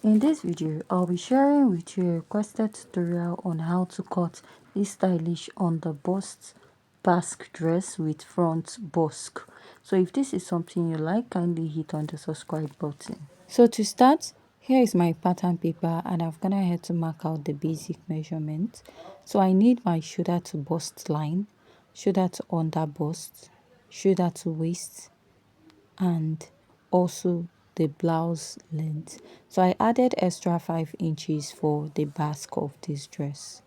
In this video, I'll be sharing with you a requested tutorial on how to cut this stylish underbust basque dress with front busk. So if this is something you like, kindly hit on the subscribe button. So to start, here is my pattern paper and I've gone ahead to mark out the basic measurement. So I need my shoulder to bust line, shoulder to underbust, shoulder to waist, and also the blouse length. So I added extra 5 inches for the basque of this dress.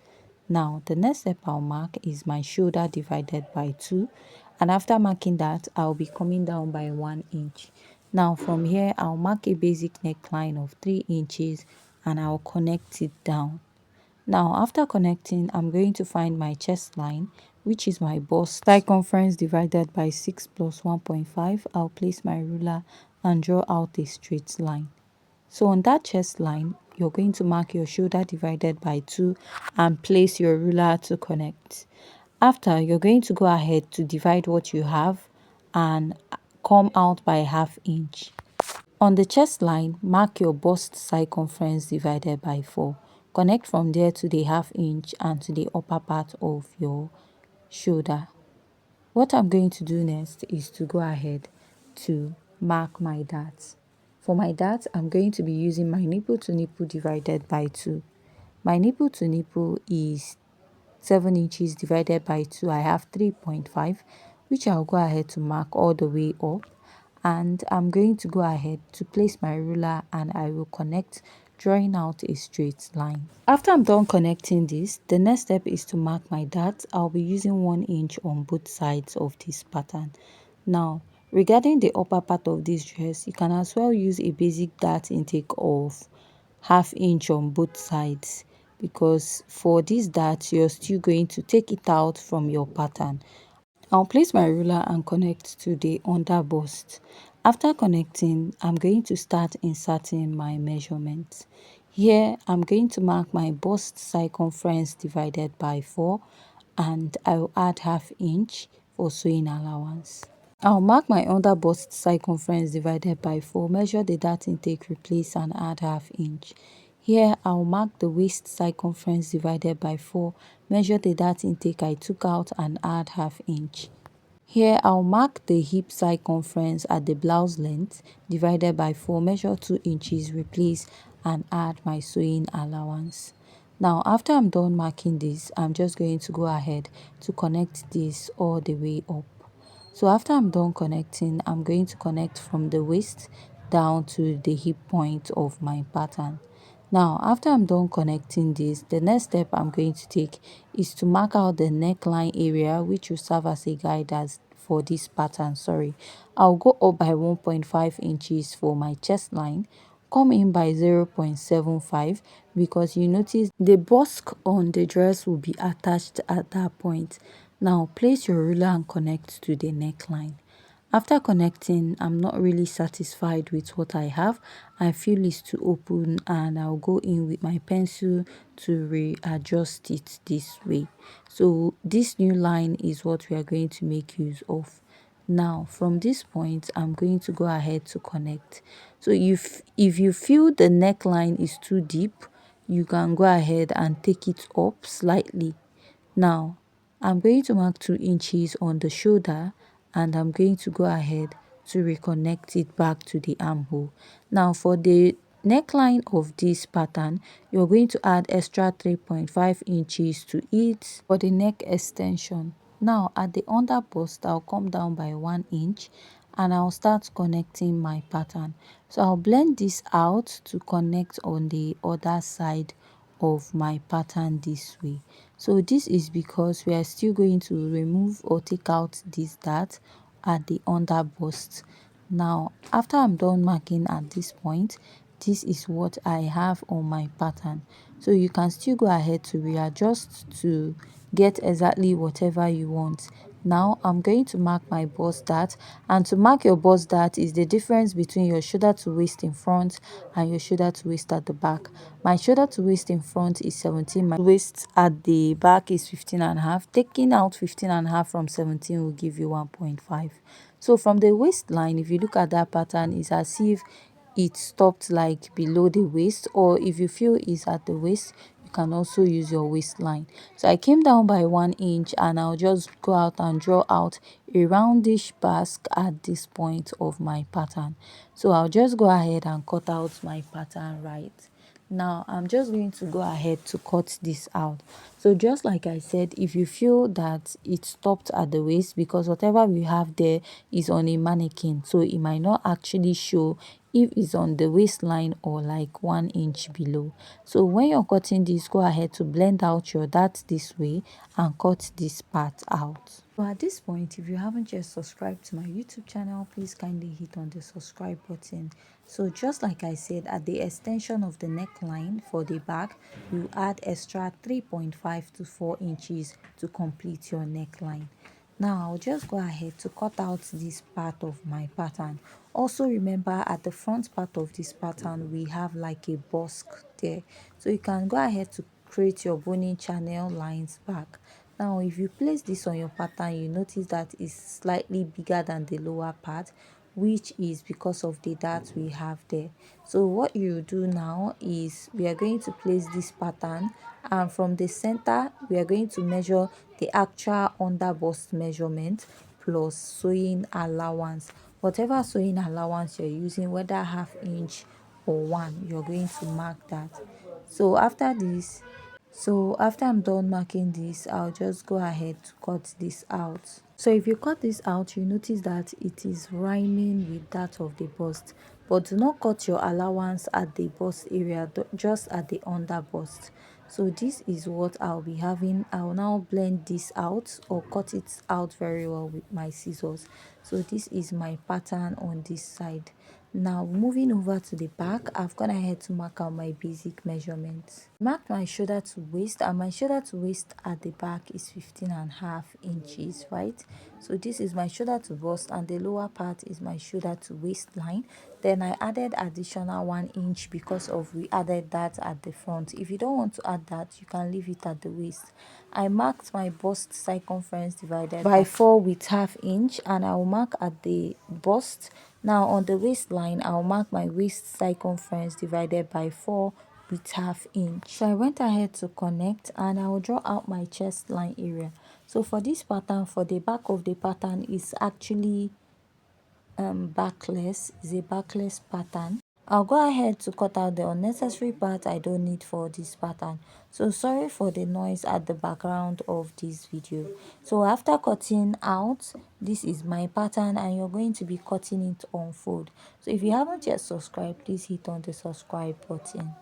Now the next step I'll mark is my shoulder divided by 2, and after marking that I'll be coming down by 1 inch. Now from here I'll mark a basic neckline of 3 inches and I'll connect it down. Now after connecting, I'm going to find my chest line, which is my bust circumference divided by 6 plus 1.5. I'll place my ruler and draw out a straight line. So on that chest line, you're going to mark your shoulder divided by 2 and place your ruler to connect. After, you're going to go ahead to divide what you have and come out by ½ inch. On the chest line, mark your bust circumference divided by 4. Connect from there to the ½ inch and to the upper part of your shoulder. What I'm going to do next is to go ahead to mark my darts. For my darts, I'm going to be using my nipple to nipple divided by 2. My nipple to nipple is 7 inches divided by 2. I have 3.5, which I'll go ahead to mark all the way up. And I'm going to go ahead to place my ruler and I will connect, drawing out a straight line. After I'm done connecting this, the next step is to mark my darts. I'll be using 1 inch on both sides of this pattern. Now, regarding the upper part of this dress, you can as well use a basic dart intake of ½ inch on both sides, because for this dart, you're still going to take it out from your pattern. I'll place my ruler and connect to the underbust. After connecting, I'm going to start inserting my measurements. Here, I'm going to mark my bust circumference divided by 4 and I'll add ½ inch for sewing allowance. I'll mark my underbust circumference divided by 4, measure the dart intake, replace and add ½ inch. Here, I'll mark the waist circumference divided by 4, measure the dart intake I took out and add ½ inch. Here, I'll mark the hip circumference at the blouse length divided by 4, measure 2 inches, replace and add my sewing allowance. Now, after I'm done marking this, I'm just going to go ahead to connect this all the way up. So after I'm done connecting, I'm going to connect from the waist down to the hip point of my pattern. Now, after I'm done connecting this, the next step I'm going to take is to mark out the neckline area, which will serve as a guide for this pattern. I'll go up by 1.5 inches for my chest line, come in by 0.75, because you notice the busk on the dress will be attached at that point. Now place your ruler and connect to the neckline. After connecting, I'm not really satisfied with what I have. I feel it's too open and I'll go in with my pencil to readjust it this way. So this new line is what we are going to make use of. Now from this point, I'm going to go ahead to connect. So if you feel the neckline is too deep, you can go ahead and take it up slightly. Now I'm going to mark 2 inches on the shoulder and I'm going to go ahead to reconnect it back to the armhole. Now for the neckline of this pattern, you're going to add extra 3.5 inches to it for the neck extension. Now at the under bust, I'll come down by 1 inch and I'll start connecting my pattern. So I'll blend this out to connect on the other side of my pattern this way. So this is because we are still going to remove or take out this dart at the under bust. Now after I'm done marking at this point, this is what I have on my pattern. So you can still go ahead to readjust to get exactly whatever you want. Now I'm going to mark my bust dart, and to mark your bust dart is the difference between your shoulder to waist in front and your shoulder to waist at the back. My shoulder to waist in front is 17, my waist at the back is 15.5. Taking out 15.5 from 17 will give you 1.5. So from the waistline, if you look at that pattern, it's as if it stopped like below the waist, or if you feel it's at the waist, you can also use your waistline. So I came down by 1 inch, and I'll just go out and draw out a roundish basque at this point of my pattern. So I'll just go ahead and cut out my pattern right now. I'm just going to go ahead to cut this out. So just like I said, if you feel that it stopped at the waist, because whatever we have there is on a mannequin, so it might not actually show if it's on the waistline or like 1 inch below. So when you're cutting this, go ahead to blend out your dart this way and cut this part out. So at this point, if you haven't yet subscribed to my YouTube channel, please kindly hit on the subscribe button. So just like I said, at the extension of the neckline for the back, you add extra 3.5 to 4 inches to complete your neckline. Now I'll just go ahead to cut out this part of my pattern. Also remember, at the front part of this pattern we have like a busk there, so you can go ahead to create your boning channel lines back. Now if you place this on your pattern, you notice that it's slightly bigger than the lower part, which is because of the dart we have there. So what you do now is we are going to place this pattern, and from the center we are going to measure the actual underbust measurement plus sewing allowance. Whatever sewing allowance you're using, whether 1/2 inch or 1, you're going to mark that. So after this, so after I'm done marking this, I'll just go ahead to cut this out. So if you cut this out, you notice that it is rhyming with that of the bust, but do not cut your allowance at the bust area, just at the under bust. So this is what I'll be having. I'll now blend this out or cut it out very well with my scissors. So this is my pattern on this side. Now moving over to the back, I've gone ahead to mark out my basic measurements. Mark my shoulder to waist, and my shoulder to waist at the back is 15.5 inches, right? So this is my shoulder to bust, and the lower part is my shoulder to waistline. Then I added additional 1 inch because of we added that at the front. If you don't want to add that, you can leave it at the waist. I marked my bust circumference divided by 4 with 1/2 inch, and I will mark at the bust. Now on the waistline, I'll mark my waist circumference divided by 4 with 1/2 inch. So I went ahead to connect, and I will draw out my chest line area. So for this pattern, for the back of the pattern is actually backless, is a backless pattern. I'll go ahead to cut out the unnecessary part I don't need for this pattern. So sorry for the noise at the background of this video. So after cutting out, this is my pattern, and you're going to be cutting it on fold. So if you haven't yet subscribed, please hit on the subscribe button.